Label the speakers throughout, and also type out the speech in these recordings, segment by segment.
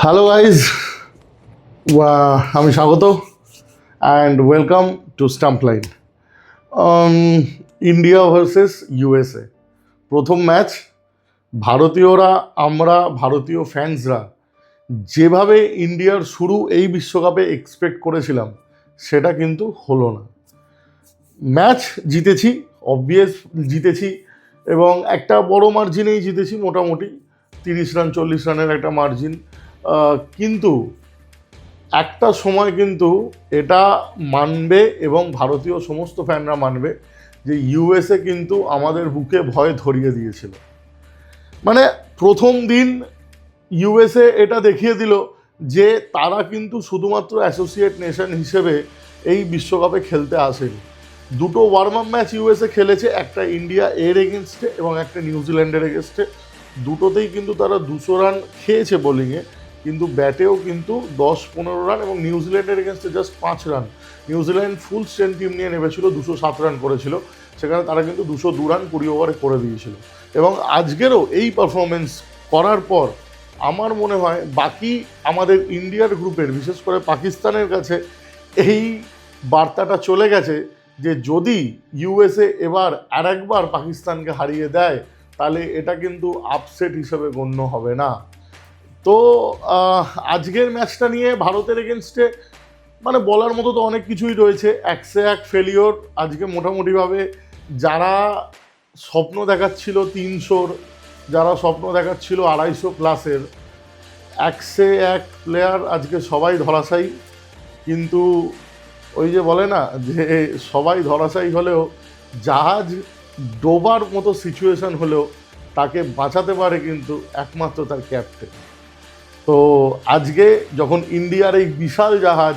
Speaker 1: Hello guys, আমি স্বাগত and welcome to stump line. India versus USA প্রথম match. ভারতীয়রা, আমরা ভারতীয় ফ্যান্সরা যেভাবে ইন্ডিয়ার শুরু এই বিশ্বকাপে এক্সপেক্ট করেছিলাম সেটা কিন্তু হলো না। ম্যাচ জিতেছি, অবভিয়াস জিতেছি, এবং একটা বড় মার্জিনেই জিতেছি, মোটামুটি 30 রান 40 রানের একটা মার্জিন। কিন্তু একটা সময় কিন্তু এটা মানবে এবং ভারতীয় সমস্ত ফ্যানরা মানবে যে ইউএসএ কিন্তু আমাদের বুকে ভয় ধরিয়ে দিয়েছিল। মানে প্রথম দিন ইউএসএ এটা দেখিয়ে দিল যে তারা কিন্তু শুধুমাত্র অ্যাসোসিয়েট নেশন হিসেবে এই বিশ্বকাপে খেলতে আসেনি। দুটো ওয়ার্ম আপ ম্যাচ ইউএসএ খেলেছে, একটা ইন্ডিয়া এর এগেনস্টে এবং একটা নিউজিল্যান্ডের এগেনস্টে। দুটোতেই কিন্তু তারা 200 রান খেয়েছে বোলিংয়ে, কিন্তু ব্যাটেও কিন্তু 10-15 রান, এবং নিউজিল্যান্ডের এগেনস্টে জাস্ট 5 রান। নিউজিল্যান্ড ফুল স্ট্রেন্থ টিম নিয়ে নেমেছিল, 207 রান করেছিল, সেখানে তারা কিন্তু 202 রান 20 ওভারে করে দিয়েছিল। এবং আজকেরও এই পারফরমেন্স করার পর আমার মনে হয় বাকি আমাদের ইন্ডিয়ার গ্রুপের, বিশেষ করে পাকিস্তানের কাছে এই বার্তাটা চলে গেছে যে যদি ইউএসএ এবার আরেকবার পাকিস্তানকে হারিয়ে দেয় তাহলে এটা কিন্তু আপসেট হিসেবে গণ্য হবে না। তো আজকের ম্যাচটা নিয়ে ভারতের এগেনস্টে মানে বলার মতো তো অনেক কিছুই রয়েছে। একশে এক ফেলিওর আজকে মোটামুটিভাবে। যারা স্বপ্ন দেখাচ্ছিল 300, যারা স্বপ্ন দেখাচ্ছিল 250 প্লাসের, একশে এক প্লেয়ার আজকে সবাই ধরাশায়ী। কিন্তু ওই যে বলে না যে সবাই ধরাশায়ী হলেও জাহাজ ডোবার মতো সিচুয়েশন হলেও তাকে বাঁচাতে পারে কিন্তু একমাত্র তার ক্যাপ্টেন। তো আজকে যখন ইন্ডিয়ার এই বিশাল জাহাজ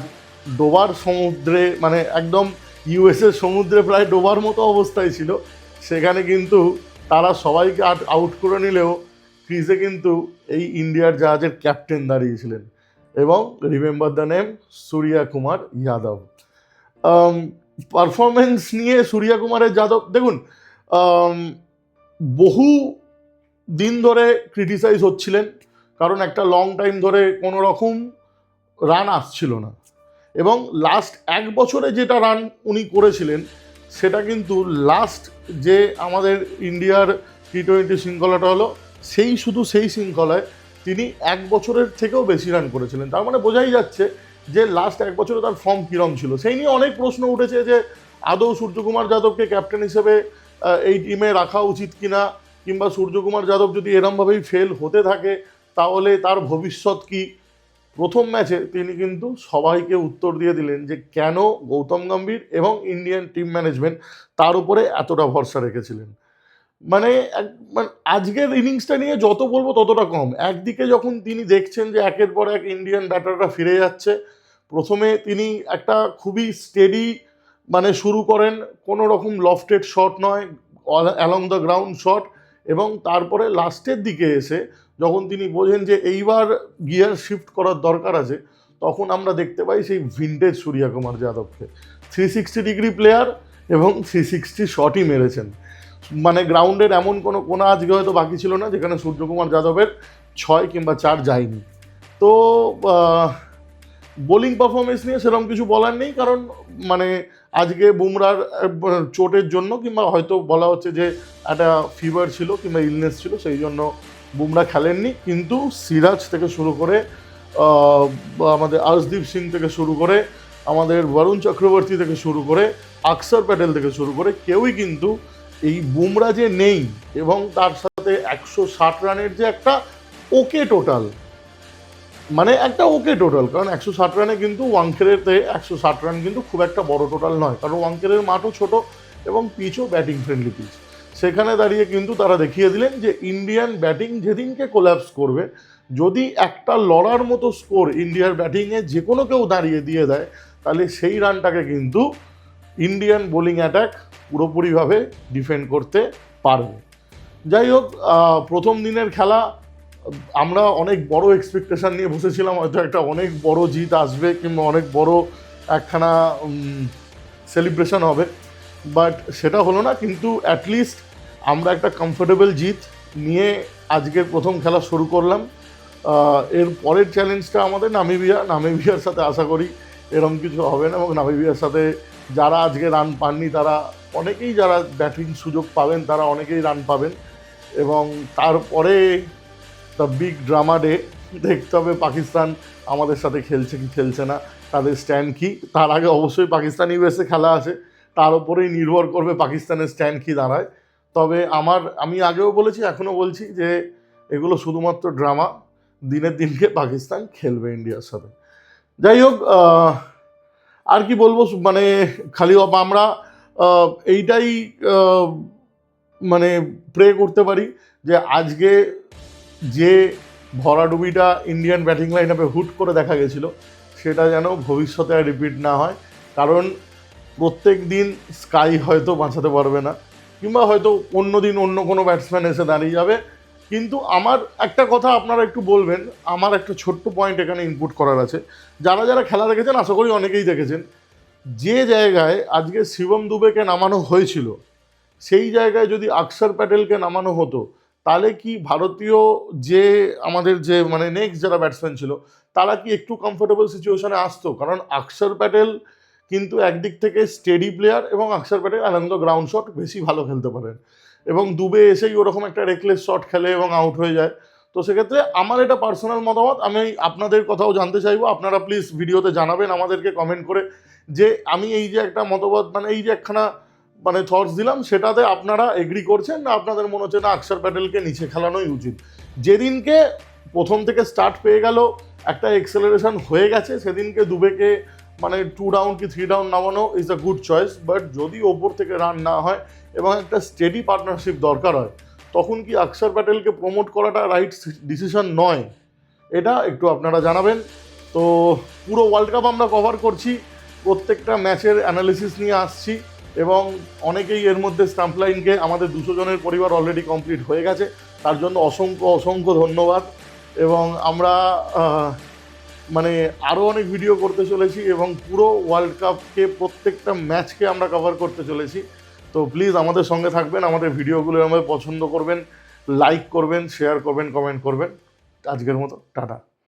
Speaker 1: ডোবার সমুদ্রে, মানে একদম ইউএসএ সমুদ্রে প্রায় ডোবার মতো অবস্থায় ছিল, সেখানে কিন্তু তারা সবাইকে আউট করে নিলেও ক্রিজে কিন্তু এই ইন্ডিয়ার জাহাজের ক্যাপ্টেন দাঁড়িয়েছিলেন, এবং remember the name Surya Kumar Yadav. Performance নিয়ে সূর্যা কুমারের যাদব দেখুন, বহু দিন ধরে ক্রিটিসাইজ হচ্ছিলেন, কারণ একটা লং টাইম ধরে কোনো রকম রান আসছিল না, এবং লাস্ট 1 বছরে যেটা রান উনি করেছিলেন সেটা কিন্তু লাস্ট যে আমাদের ইন্ডিয়ার টি20 শৃঙ্খলাটা হলো সেই শৃঙ্খলায় তিনি 1 বছরের থেকেও বেশি রান করেছিলেন। তার মানে বোঝাই যাচ্ছে যে লাস্ট 1 বছরে তার ফর্ম কীরম ছিল। সেই নিয়ে অনেক প্রশ্ন উঠেছে যে আদৌ সূর্যকুমার যাদবকে ক্যাপ্টেন হিসেবে এই টিমে রাখা উচিত কিনা, কিংবা সূর্যকুমার যাদব যদি এরমভাবেই ফেল হতে থাকে তাহলে তার ভবিষ্যৎ কী। প্রথম ম্যাচে তিনি কিন্তু সবাইকে উত্তর দিয়ে দিলেন যে কেন গৌতম গম্ভীর এবং ইন্ডিয়ান টিম ম্যানেজমেন্ট তার উপরে এতটা ভরসা রেখেছিলেন। মানে আজকের ইনিংসটা নিয়ে যত বলবো ততটা কম। একদিকে যখন তিনি দেখছেন যে একের পর এক ইন্ডিয়ান ব্যাটাররা ফিরে যাচ্ছে, প্রথমে তিনি একটা খুবই স্টেডি মানে শুরু করেন, কোনো রকম লফটেড শট নয়, অ্যালং দ্য গ্রাউন্ড শট, এবং তারপরে লাস্টের দিকে এসে যখন তিনি বোঝেন যে এইবার গিয়ার শিফট করার দরকার আছে, তখন আমরা দেখতে পাই সেই ভিন্টেজ সূর্যা কুমার যাদবকে। 360 ডিগ্রি প্লেয়ার এবং 360 শটই মেরেছেন। মানে গ্রাউন্ডের এমন কোনো কোনা আজকে হয়তো বাকি ছিল না যেখানে সূর্যকুমার যাদবের 6 কিংবা 4 যায়নি। তো বোলিং পারফরমেন্স নিয়ে সেরকম কিছু বলার নেই, কারণ মানে আজকে বুমরার চোটের জন্য, কিংবা হয়তো বলা হচ্ছে যে একটা ফিভার ছিল কিংবা ইলনেস ছিল, সেই জন্য বুমরা খেলেননি। কিন্তু সিরাজ থেকে শুরু করে আমাদের আর্শদীপ সিং থেকে শুরু করে আমাদের বরুণ চক্রবর্তী থেকে শুরু করে অক্ষর প্যাটেল থেকে শুরু করে কেউই কিন্তু এই বুমরা যে নেই, এবং তার সাথে 160 রানের যে একটা ওকে টোটাল, মানে একটা ওকে টোটাল, কারণ 160 রানে কিন্তু ওয়াংখেড়েতে 160 রান কিন্তু খুব একটা বড় টোটাল নয়, কারণ ওয়াংখেড়ের মাঠও ছোট এবং পিচও ব্যাটিং ফ্রেন্ডলি পিচ। সেখানে দাঁড়িয়ে কিন্তু তারা দেখিয়ে দিলেন যে ইন্ডিয়ান ব্যাটিং যেদিনকে কোল্যাপস করবে, যদি একটা লড়ার মতো স্কোর ইন্ডিয়ার ব্যাটিংয়ে যে কোনো কেউ দাঁড়িয়ে দিয়ে দেয়, তাহলে সেই রানটাকে কিন্তু ইন্ডিয়ান বোলিং অ্যাটাক পুরোপুরিভাবে ডিফেন্ড করতে পারবে। যাই হোক, প্রথম দিনের খেলা আমরা অনেক বড় এক্সপেকটেশন নিয়ে বসেছিলাম, হয়তো একটা অনেক বড় জিত আসবে কিংবা অনেক বড় একখানা সেলিব্রেশন হবে, বাট সেটা হলো না। কিন্তু অ্যাটলিস্ট আমরা একটা কমফোর্টেবল জিত নিয়ে আজকের প্রথম খেলা শুরু করলাম। এর পরের চ্যালেঞ্জটা আমাদের নামিবিয়ার সাথে আশা করি এরকম কিছু হবে না, এবং নামিবিয়ার সাথে যারা আজকে রান পাননি তারা অনেকেই, যারা ব্যাটিং সুযোগ পাবেন তারা অনেকেই রান পাবেন। এবং তারপরে দ্য বিগ ড্রামা ডে, দেখতে হবে পাকিস্তান আমাদের সাথে খেলছে কি খেলছে না, তাদের স্ট্যান্ড কী। তার আগে অবশ্যই পাকিস্তান ইউএসএ খেলা আছে, তার উপরেই নির্ভর করবে পাকিস্তানের স্ট্যান্ড কী দাঁড়ায়। তবে আমি আগেও বলেছি, এখনও বলছি যে এগুলো শুধুমাত্র ড্রামা, দিনের দিনকে পাকিস্তান খেলবে ইন্ডিয়ার সাথে। যাই হোক, আর কি বলবো, মানে খালি আমরা এইটাই মানে প্রে করতে পারি যে আজকে যে ভরাডুবিটা ইন্ডিয়ান ব্যাটিং লাইন আপে হুট করে দেখা গেছিলো সেটা যেন ভবিষ্যতে আর রিপিট না হয়। কারণ প্রত্যেক দিন স্কাই হয়তো বাঁচাতে পারবে না, কিংবা হয়তো অন্য দিন অন্য কোনো ব্যাটসম্যান এসে দাঁড়িয়ে যাবে। কিন্তু আমার একটা কথা আপনারা একটু বলবেন, আমার একটা ছোট্ট পয়েন্ট এখানে ইনপুট করার আছে। যারা যারা খেলা দেখেছেন, আশা করি অনেকেই দেখেছেন, যে জায়গায় আজকে শিবম দুবেকে নামানো হয়েছিল সেই জায়গায় যদি অক্ষর প্যাটেলকে নামানো হতো, তাহলে কি ভারতীয় যে আমাদের যে মানে নেক্সট যারা ব্যাটসম্যান ছিল তারা কি একটু কমফোর্টেবল সিচুয়েশনে আসতো? কারণ অক্ষর প্যাটেল কিন্তু একদিক থেকে স্টেডি প্লেয়ার, এবং অক্ষর Patel along the ground shot বেশি ভালো খেলতে পারেন, এবং দুবে এসেই ওরকম একটা রেকলেস শট খেলে এবং আউট হয়ে যায়। তো সেক্ষেত্রে আমার এটা পার্সোনাল মতামত, আমি আপনাদের কথাও জানতে চাইবো। আপনারা প্লিজ ভিডিওতে জানাবেন আমাদেরকে কমেন্ট করে যে আমি এই যে একটা মতবাদ, মানে এই যে একখানা মানে থটস দিলাম, সেটাতে আপনারা এগ্রি করছেন না আপনাদের মনে হচ্ছে না অক্ষর প্যাটেলকে নিচে খেলানোই উচিত। যেদিনকে প্রথম থেকে স্টার্ট পেয়ে গেল, একটা এক্সেলারেশন হয়ে গেছে, সেদিনকে দুবেকে মানে 2 ডাউন কি 3 ডাউন নামানো is a good choice. But যদি ওপর থেকে রান না হয় এবং একটা স্টেডি পার্টনারশিপ দরকার হয়, তখন কি অক্ষর প্যাটেলকে প্রমোট করাটা রাইট ডিসিশন নয়? এটা একটু আপনারা জানাবেন। তো পুরো ওয়ার্ল্ড কাপ আমরা কভার করছি, প্রত্যেকটা ম্যাচের অ্যানালিসিস নিয়ে আসছি, এবং অনেকেই এর মধ্যে স্টাম্প লাইনকে, আমাদের 200 জনের পরিবার অলরেডি কমপ্লিট হয়ে গেছে, তার জন্য অসংখ্য অসংখ্য ধন্যবাদ। এবং আমরা মানে আরও অনেক ভিডিও করতে চলেছি, এবং পুরো ওয়ার্ল্ড কাপকে প্রত্যেকটা ম্যাচকে আমরা কভার করতে চলেছি। তো প্লিজ আমাদের সঙ্গে থাকবেন, আমাদের ভিডিওগুলো আমাদের পছন্দ করবেন, লাইক করবেন, শেয়ার করবেন, কমেন্ট করবেন। আজকের মতো টাটা।